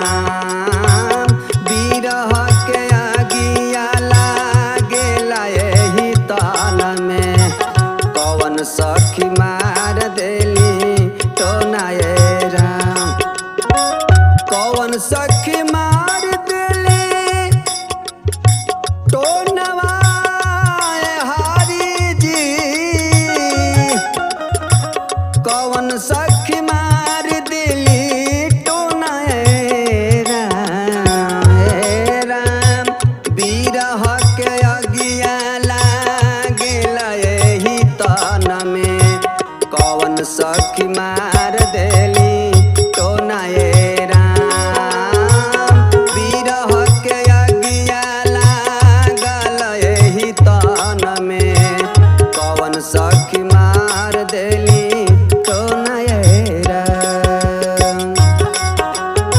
राम बिरह के आगिया लागेला एही ताल में कौन सखी मार देली टोना ये राम कौन सखी मार